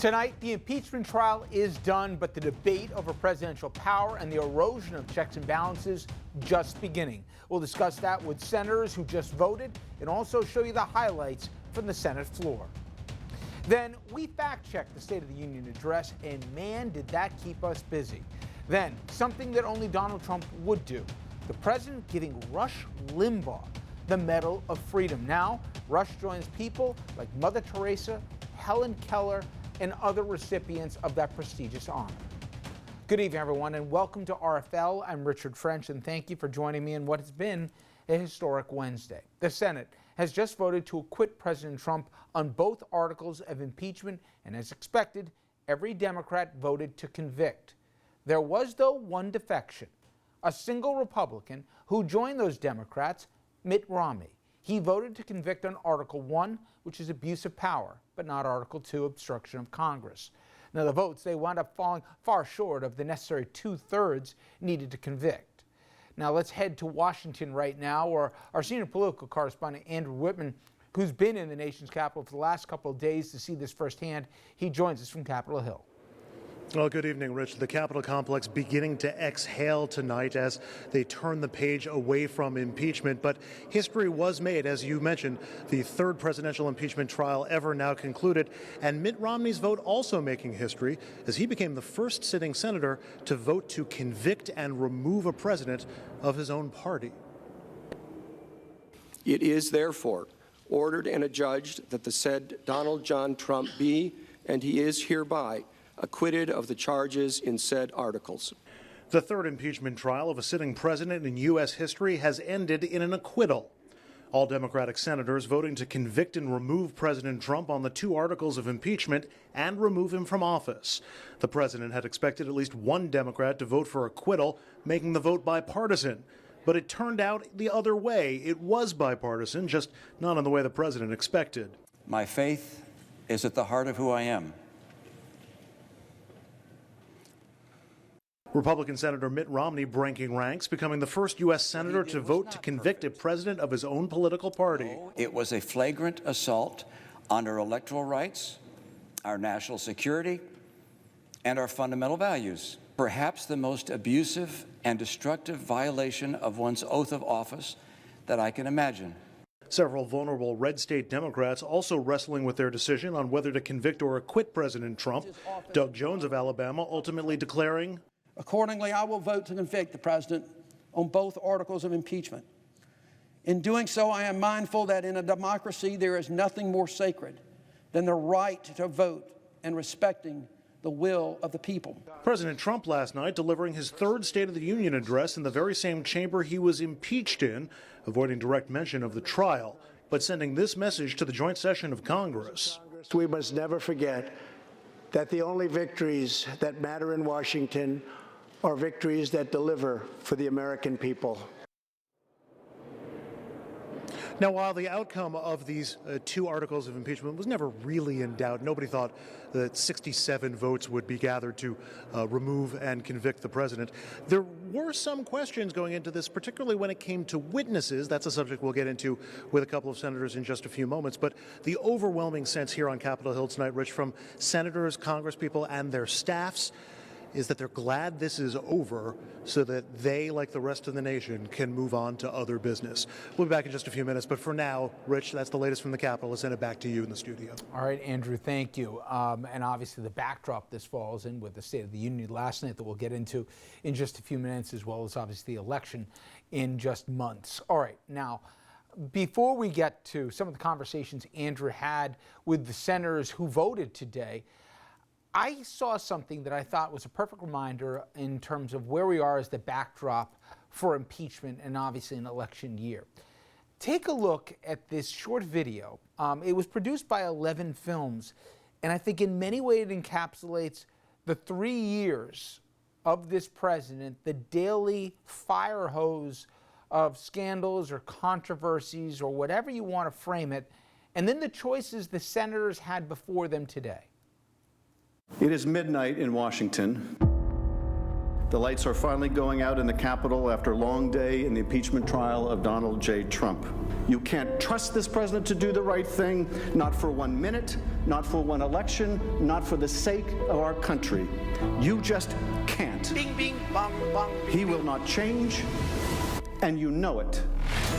Tonight, the impeachment trial is done, but the debate over presidential power and the erosion of checks and balances just beginning. We'll discuss that with senators who just voted and also show you the highlights from the Senate floor. Then we fact-checked the State of the Union address, and man, did that keep us busy. Then, something that only Donald Trump would do, the president giving Rush Limbaugh the Medal of Freedom. Now, Rush joins people like Mother Teresa, Helen Keller, and other recipients of that prestigious honor. Good evening, everyone, and welcome to RFL. I'm Richard French, and thank you for joining me in what has been a historic Wednesday. The Senate has just voted to acquit President Trump on both articles of impeachment, and as expected, every Democrat voted to convict. There was, though, one defection, a single Republican who joined those Democrats, Mitt Romney. He voted to convict on Article 1, which is abuse of power, but not Article 2, obstruction of Congress. Now, the votes, they wound up falling far short of the necessary 2/3 needed to convict. Now, let's head to Washington right now, where our senior political correspondent, Andrew Whitman, who's been in the nation's capital for the last couple of days to see this firsthand, he joins us from Capitol Hill. Well, good evening, Rich. The Capitol complex beginning to exhale tonight as they turn the page away from impeachment. But history was made, as you mentioned, the third presidential impeachment trial ever now concluded. And Mitt Romney's vote also making history as he became the first sitting senator to vote to convict and remove a president of his own party. It is therefore ordered and adjudged that the said Donald John Trump be, and he is hereby, acquitted of the charges in said articles. The third impeachment trial of a sitting president in U.S. history has ended in an acquittal. All Democratic senators voting to convict and remove President Trump on the two articles of impeachment and remove him from office. The president had expected at least one Democrat to vote for acquittal, making the vote bipartisan. But it turned out the other way. It was bipartisan, just not in the way the president expected. My faith is at the heart of who I am. Republican Senator Mitt Romney breaking ranks, becoming the first U.S. senator to vote to convict a president of his own political party. It was a flagrant assault on our electoral rights, our national security, and our fundamental values. Perhaps the most abusive and destructive violation of one's oath of office that I can imagine. Several vulnerable red state Democrats also wrestling with their decision on whether to convict or acquit President Trump. Doug Jones of Alabama ultimately declaring, "Accordingly, I will vote to convict the president on both articles of impeachment. In doing so, I am mindful that in a democracy there is nothing more sacred than the right to vote and respecting the will of the people." President Trump last night delivering his third State of the Union address in the very same chamber he was impeached in, avoiding direct mention of the trial, but sending this message to the joint session of Congress. We must never forget that the only victories that matter in Washington are victories that deliver for the American people. Now, while the outcome of these two articles of impeachment was never really in doubt, nobody thought that 67 votes would be gathered to remove and convict the president. There were some questions going into this, particularly when it came to witnesses. That's a subject we'll get into with a couple of senators in just a few moments. But the overwhelming sense here on Capitol Hill tonight, Rich, from senators, congresspeople, and their staffs, is that they're glad this is over so that they, like the rest of the nation, can move on to other business. We'll be back in just a few minutes, but for now, Rich, that's the latest from the Capitol. Let's send it back to you in the studio. All right, Andrew, thank you. And obviously the backdrop this falls in with the State of the Union last night that we'll get into in just a few minutes, as well as obviously the election in just months. All right, now, before we get to some of the conversations Andrew had with the senators who voted today, I saw something that I thought was a perfect reminder in terms of where we are as the backdrop for impeachment and obviously an election year. Take a look at this short video. It was produced by 11 Films, and I think in many ways it encapsulates the 3 years of this president, the daily fire hose of scandals or controversies or whatever you want to frame it, and then the choices the senators had before them today. It is midnight in Washington. The lights are finally going out in the Capitol after a long day in the impeachment trial of Donald J. Trump. You can't trust this president to do the right thing, not for 1 minute, not for one election, not for the sake of our country. You just can't. Bing, bing, bong, bong, bing, He will not change, and you know it.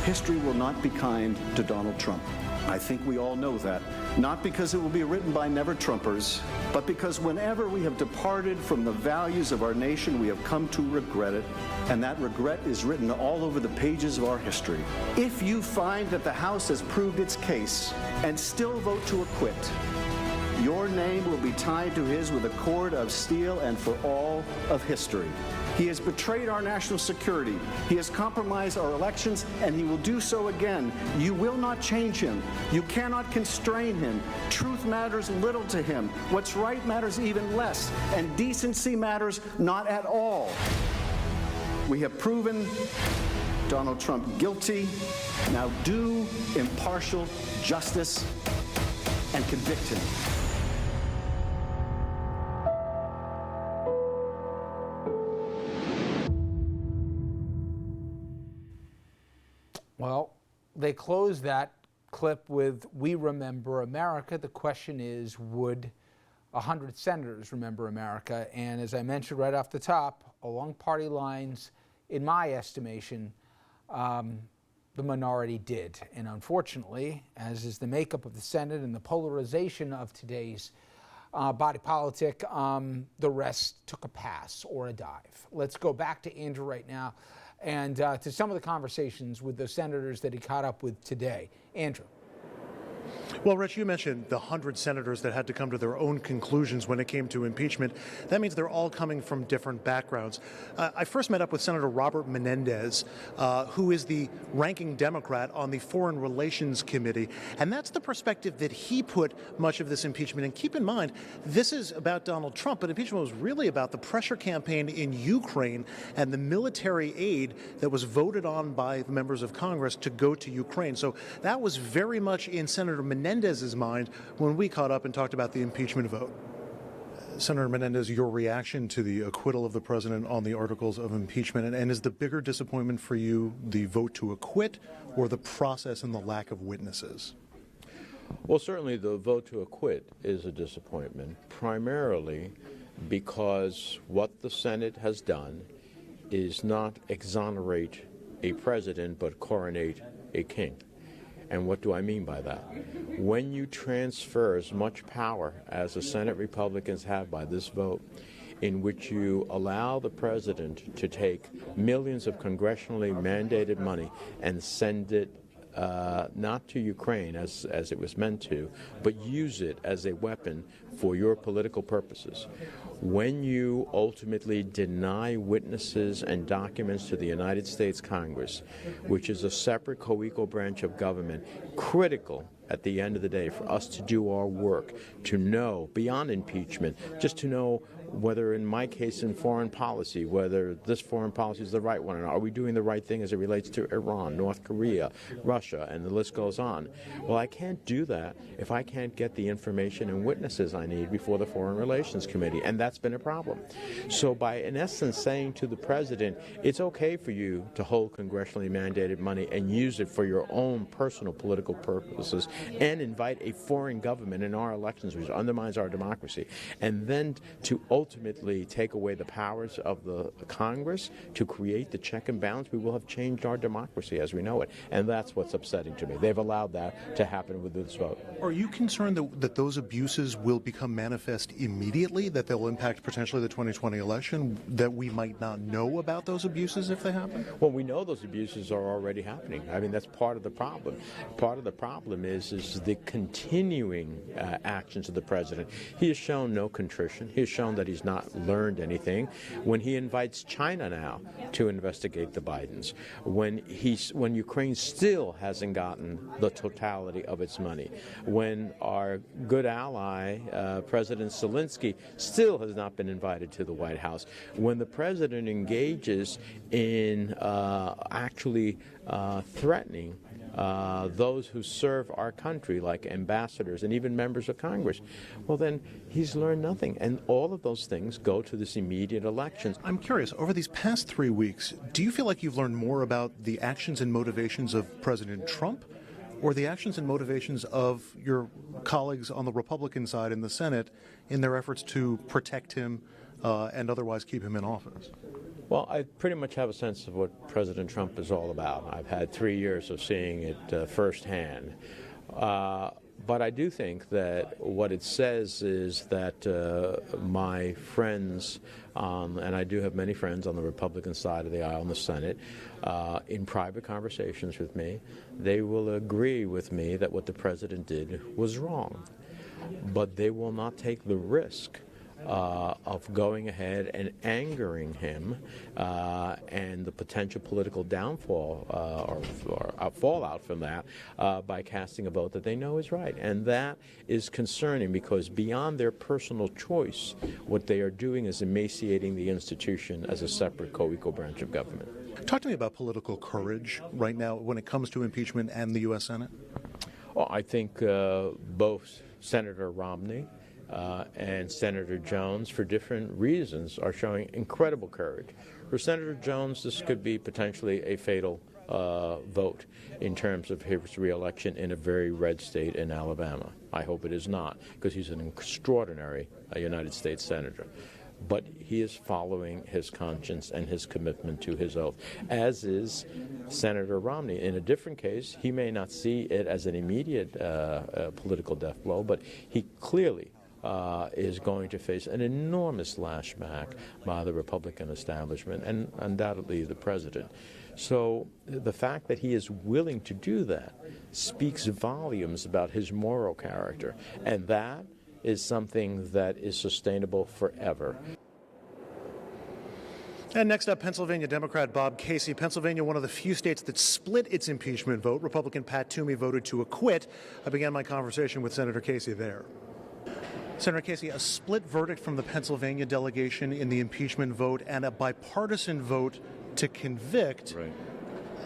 History will not be kind to Donald Trump. I think we all know that, not because it will be written by never-Trumpers, but because whenever we have departed from the values of our nation, we have come to regret it, and that regret is written all over the pages of our history. If you find that the House has proved its case and still vote to acquit, your name will be tied to his with a cord of steel and for all of history. He has betrayed our national security. He has compromised our elections, and he will do so again. You will not change him. You cannot constrain him. Truth matters little to him. What's right matters even less, and decency matters not at all. We have proven Donald Trump guilty. Now do impartial justice and convict him. Well, they closed that clip with "We Remember America." The question is, would 100 senators remember America? And as I mentioned right off the top, along party lines, in my estimation, the minority did. And unfortunately, as is the makeup of the Senate and the polarization of today's body politic, the rest took a pass or a dive. Let's go back to Andrew right now and to some of the conversations with the senators that he caught up with today. Andrew. Well, Rich, you mentioned the 100 senators that had to come to their own conclusions when it came to impeachment. That means they're all coming from different backgrounds. I first met up with Senator Robert Menendez, who is the ranking Democrat on the Foreign Relations Committee. And that's the perspective that he put much of this impeachment. And keep in mind, this is about Donald Trump, but impeachment was really about the pressure campaign in Ukraine and the military aid that was voted on by the members of Congress to go to Ukraine. So that was very much in Senator Menendez's mind when we caught up and talked about the impeachment vote. Senator Menendez, your reaction to the acquittal of the president on the articles of impeachment, and is the bigger disappointment for you the vote to acquit or the process and the lack of witnesses? Well, certainly the vote to acquit is a disappointment, primarily because what the Senate has done is not exonerate a president but coronate a king. And what do I mean by that? When you transfer as much power as the Senate Republicans have by this vote, in which you allow the president to take millions of congressionally mandated money and send it not to Ukraine as it was meant to, but use it as a weapon for your political purposes. When you ultimately deny witnesses and documents to the United States Congress, which is a separate co-equal branch of government, critical at the end of the day for us to do our work, to know, beyond impeachment, just to know whether, in my case, in foreign policy, whether this foreign policy is the right one, or are we doing the right thing as it relates to Iran, North Korea, Russia, and the list goes on. Well, I can't do that if I can't get the information and witnesses I need before the Foreign Relations Committee, and that's been a problem. So by, in essence, saying to the president, it's okay for you to hold congressionally mandated money and use it for your own personal political purposes, and invite a foreign government in our elections, which undermines our democracy, and then to ultimately take away the powers of the Congress to create the check and balance, we will have changed our democracy as we know it. And that's what's upsetting to me. They've allowed that to happen with this vote. Are you concerned that those abuses will become manifest immediately, that they'll impact potentially the 2020 election, that we might not know about those abuses if they happen? Well, we know those abuses are already happening. I mean, that's part of the problem. Part of the problem is the continuing actions of the president. He has shown no contrition. He has shown that he's not learned anything. When he invites China now to investigate the Bidens, when Ukraine still hasn't gotten the totality of its money, when our good ally, President Zelensky, still has not been invited to the White House, when the president engages in actually threatening those who serve our country, like ambassadors and even members of Congress, well, then he's learned nothing. And all of those things go to this immediate election. I'm curious, over these past 3 weeks, do you feel like you've learned more about the actions and motivations of President Trump or the actions and motivations of your colleagues on the Republican side in the Senate in their efforts to protect him and otherwise keep him in office? Well, I pretty much have a sense of what President Trump is all about. I've had 3 years of seeing it firsthand. But I do think that what it says is that my friends, and I do have many friends on the Republican side of the aisle in the Senate, in private conversations with me, they will agree with me that what the president did was wrong. But they will not take the risk of going ahead and angering him and the potential political downfall or fallout from that by casting a vote that they know is right. And that is concerning because beyond their personal choice, what they are doing is emaciating the institution as a separate co-equal branch of government. Talk to me about political courage right now when it comes to impeachment and the U.S. Senate. Well, I think both Senator Romney and Senator Jones, for different reasons, are showing incredible courage. For Senator Jones, this could be potentially a fatal vote in terms of his reelection in a very red state in Alabama. I hope it is not, because he's an extraordinary United States Senator. But he is following his conscience and his commitment to his oath, as is Senator Romney. In a different case, he may not see it as an immediate political death blow, but he clearly is going to face an enormous lashback by the Republican establishment and undoubtedly the president. So the fact that he is willing to do that speaks volumes about his moral character, and that is something that is sustainable forever. And next up, Pennsylvania Democrat Bob Casey. Pennsylvania, one of the few states that split its impeachment vote. Republican Pat Toomey voted to acquit. I began my conversation with Senator Casey there. Senator Casey, a split verdict from the Pennsylvania delegation in the impeachment vote and a bipartisan vote to convict, right,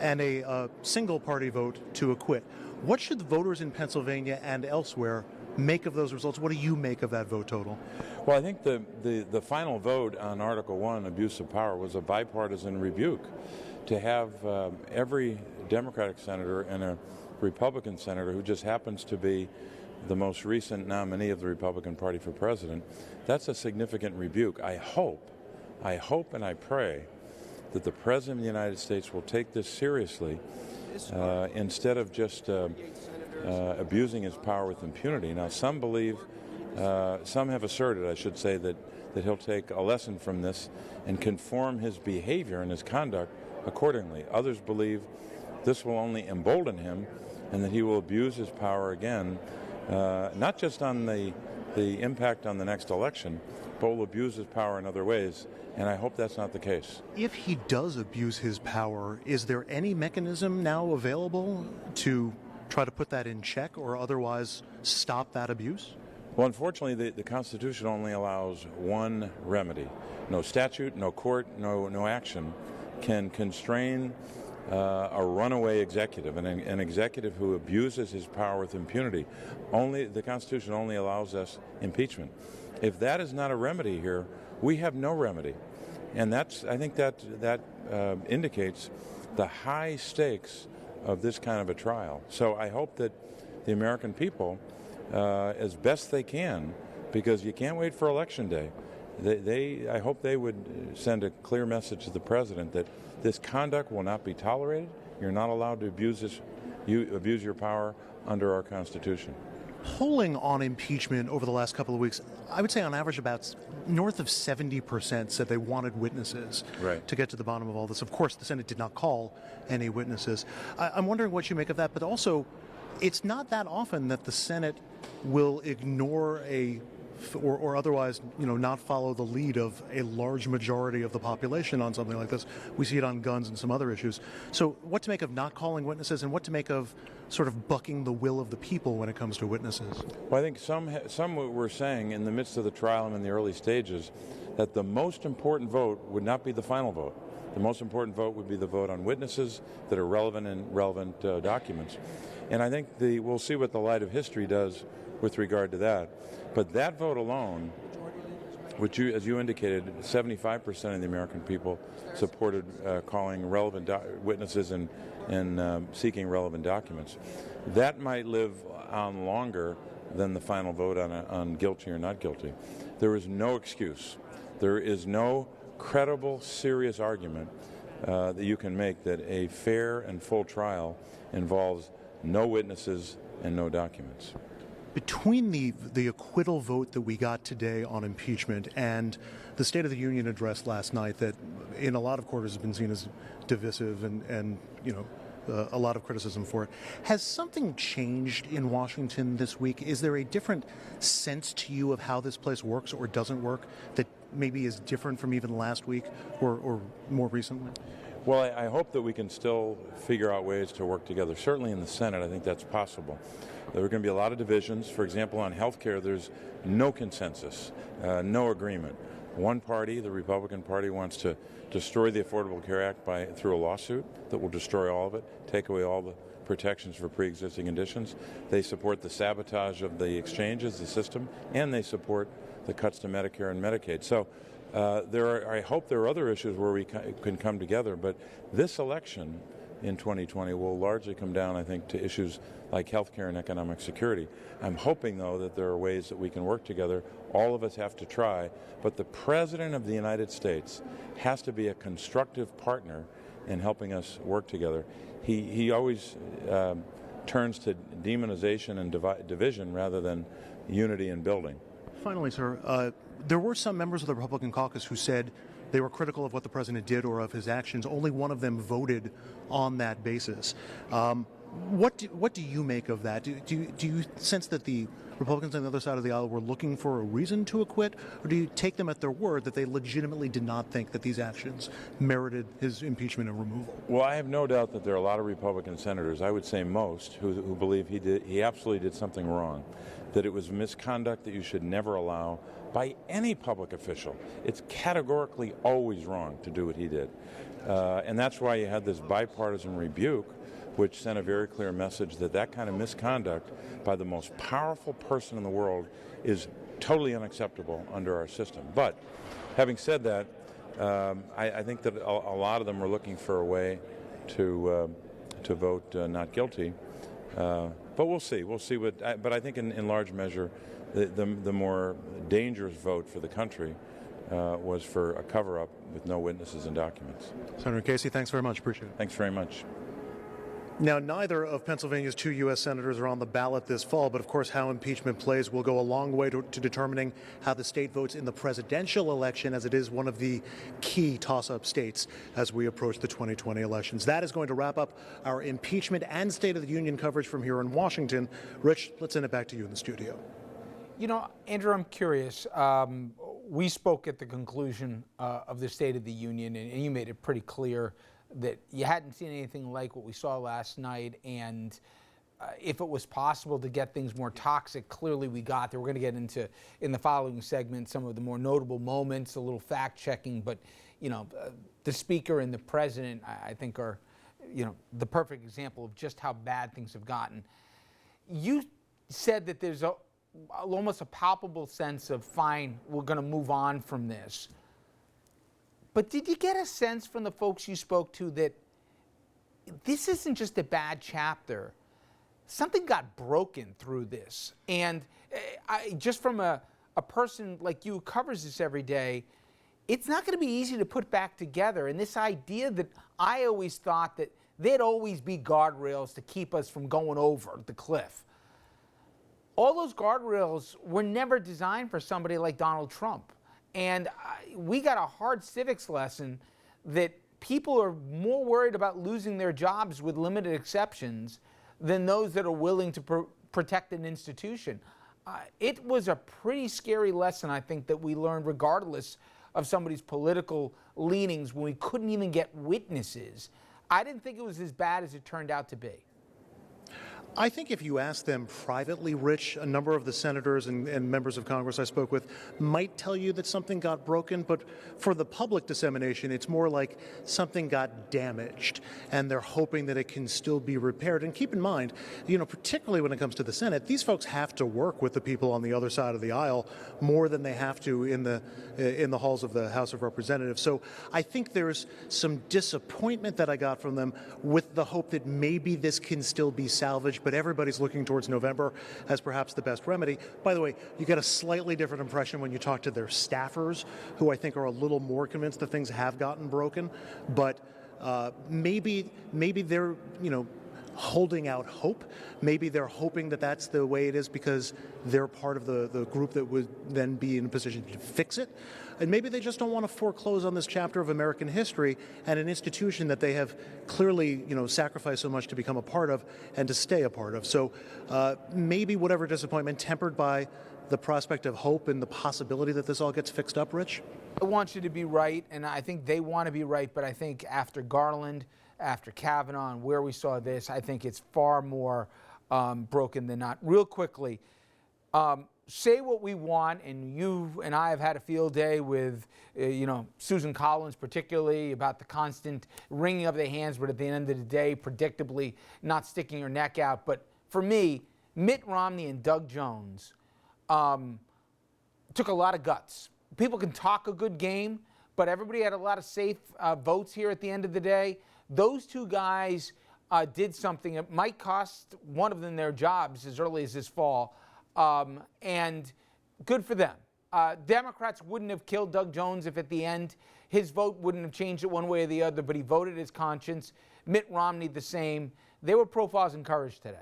and a single-party vote to acquit. What should the voters in Pennsylvania and elsewhere make of those results? What do you make of that vote total? Well, I think the final vote on Article 1, abuse of power, was a bipartisan rebuke. To have every Democratic senator and a Republican senator who just happens to be the most recent nominee of the Republican Party for president, that's a significant rebuke. I hope and I pray that the President of the United States will take this seriously instead of just abusing his power with impunity. Now, some believe, some have asserted, I should say, that he'll take a lesson from this and conform his behavior and his conduct accordingly. Others believe this will only embolden him and that he will abuse his power again, not just on the impact on the next election, but will abuse his power in other ways. And I hope that's not the case. If he does abuse his power, is there any mechanism now available to try to put that in check or otherwise stop that abuse? Well, unfortunately, the Constitution only allows one remedy. No statute, no court, no action can constrain a runaway executive, an executive who abuses his power with impunity. The Constitution only allows us impeachment. If that is not a remedy here, we have no remedy. And I think that indicates the high stakes of this kind of a trial. So I hope that the American people, as best they can, because you can't wait for Election Day, I hope they would send a clear message to the president that this conduct will not be tolerated. You're not allowed to abuse your power under our Constitution. Polling on impeachment over the last couple of weeks, I would say on average about north of 70% said they wanted witnesses to get to the bottom of all this. Of course, the Senate did not call any witnesses. I'm wondering what you make of that, but also it's not that often that the Senate will ignore or otherwise, not follow the lead of a large majority of the population on something like this. We see it on guns and some other issues. So what to make of not calling witnesses and what to make of sort of bucking the will of the people when it comes to witnesses? Well, I think some were saying in the midst of the trial and in the early stages that the most important vote would not be the final vote. The most important vote would be the vote on witnesses that are relevant and relevant documents. And I think we'll see what the light of history does with regard to that. But that vote alone, which, as you indicated, 75% of the American people supported calling relevant witnesses and seeking relevant documents. That might live on longer than the final vote on guilty or not guilty. There is no excuse. There is no credible, serious argument that you can make that a fair and full trial involves no witnesses and no documents. Between the acquittal vote that we got today on impeachment and the State of the Union address last night that in a lot of quarters has been seen as divisive and a lot of criticism for it, has something changed in Washington this week? Is there a different sense to you of how this place works or doesn't work that maybe is different from even last week or more recently? Well, I hope that we can still figure out ways to work together. Certainly in the Senate, I think that's possible. There are going to be a lot of divisions. For example, on health care, there's no consensus, no agreement. One party, the Republican Party, wants to destroy the Affordable Care Act through a lawsuit that will destroy all of it, take away all the protections for pre-existing conditions. They support the sabotage of the exchanges, the system, and they support the cuts to Medicare and Medicaid. So I hope there are other issues where we can come together, but this election in 2020 will largely come down, I think, to issues like health care and economic security. I'm hoping, though, that there are ways that we can work together. All of us have to try, but the President of the United States has to be a constructive partner in helping us work together. He always turns to demonization and division rather than unity and building. Finally, sir, there were some members of the Republican caucus who said they were critical of what the president did or of his actions. Only one of them voted on that basis. What do you make of that? Do you sense that the Republicans on the other side of the aisle were looking for a reason to acquit, or do you take them at their word that they legitimately did not think that these actions merited his impeachment and removal? Well, I have no doubt that there are a lot of Republican senators, I would say most, who believe he absolutely did something wrong, that it was misconduct that you should never allow by any public official. It's categorically always wrong to do what he did. And that's why you had this bipartisan rebuke, which sent a very clear message that kind of misconduct by the most powerful person in the world is totally unacceptable under our system. But having said that, I think that a lot of them were looking for a way to vote not guilty. But we'll see. We'll see but I think in large measure, the more dangerous vote for the country was for a cover-up with no witnesses and documents. Senator Casey, thanks very much. Appreciate it. Thanks very much. Now, neither of Pennsylvania's two U.S. senators are on the ballot this fall, but of course how impeachment plays will go a long way to determining how the state votes in the presidential election, as it is one of the key toss-up states as we approach the 2020 elections. That is going to wrap up our impeachment and State of the Union coverage from here in Washington. Rich, let's send it back to you in the studio. You know, Andrew, I'm curious. We spoke at the conclusion of the State of the Union, and you made it pretty clear that you hadn't seen anything like what we saw last night, and if it was possible to get things more toxic, clearly we got there. We're going to get into, in the following segment, some of the more notable moments, a little fact-checking, but, the Speaker and the President, I think, are, the perfect example of just how bad things have gotten. You said that there's almost a palpable sense of, fine, we're going to move on from this. But did you get a sense from the folks you spoke to that this isn't just a bad chapter? Something got broken through this. And just from a person like you who covers this every day, it's not going to be easy to put back together. And this idea that I always thought that there'd always be guardrails to keep us from going over the cliff. All those guardrails were never designed for somebody like Donald Trump. And we got a hard civics lesson that people are more worried about losing their jobs with limited exceptions than those that are willing to protect an institution. It was a pretty scary lesson, I think, that we learned regardless of somebody's political leanings when we couldn't even get witnesses. I didn't think it was as bad as it turned out to be. I think if you ask them privately, Rich, a number of the senators and members of Congress I spoke with might tell you that something got broken, but for the public dissemination, it's more like something got damaged, and they're hoping that it can still be repaired. And keep in mind, particularly when it comes to the Senate, these folks have to work with the people on the other side of the aisle more than they have to in the halls of the House of Representatives. So I think there's some disappointment that I got from them with the hope that maybe this can still be salvaged, but everybody's looking towards November as perhaps the best remedy. By the way, you get a slightly different impression when you talk to their staffers, who I think are a little more convinced that things have gotten broken. But maybe they're, holding out hope. Maybe they're hoping that that's the way it is because they're part of the group that would then be in a position to fix it. And maybe they just don't want to foreclose on this chapter of American history and an institution that they have clearly, sacrificed so much to become a part of and to stay a part of. So maybe whatever disappointment tempered by the prospect of hope and the possibility that this all gets fixed up, Rich? I want you to be right, and I think they want to be right, but I think after Garland, after Kavanaugh, and where we saw this, I think it's far more broken than not. Real quickly, say what we want, and you and I have had a field day with, Susan Collins particularly, about the constant wringing of the hands, but at the end of the day, predictably not sticking her neck out. But for me, Mitt Romney and Doug Jones took a lot of guts. People can talk a good game, but everybody had a lot of safe votes here at the end of the day. Those two guys did something that might cost one of them their jobs as early as this fall, and good for them. Democrats wouldn't have killed Doug Jones if at the end his vote wouldn't have changed it one way or the other, but he voted his conscience. Mitt Romney the same. They were profiles in courage today.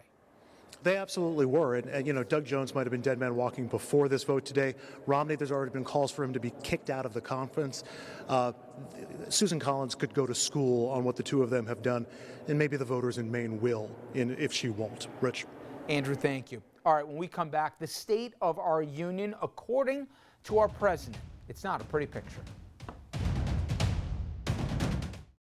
They absolutely were. And Doug Jones might have been dead man walking before this vote today. Romney, there's already been calls for him to be kicked out of the conference. Susan Collins could go to school on what the two of them have done, and maybe the voters in Maine will, if she won't. Rich? Andrew, thank you. All right, when we come back, the state of our union, according to our president. It's not a pretty picture.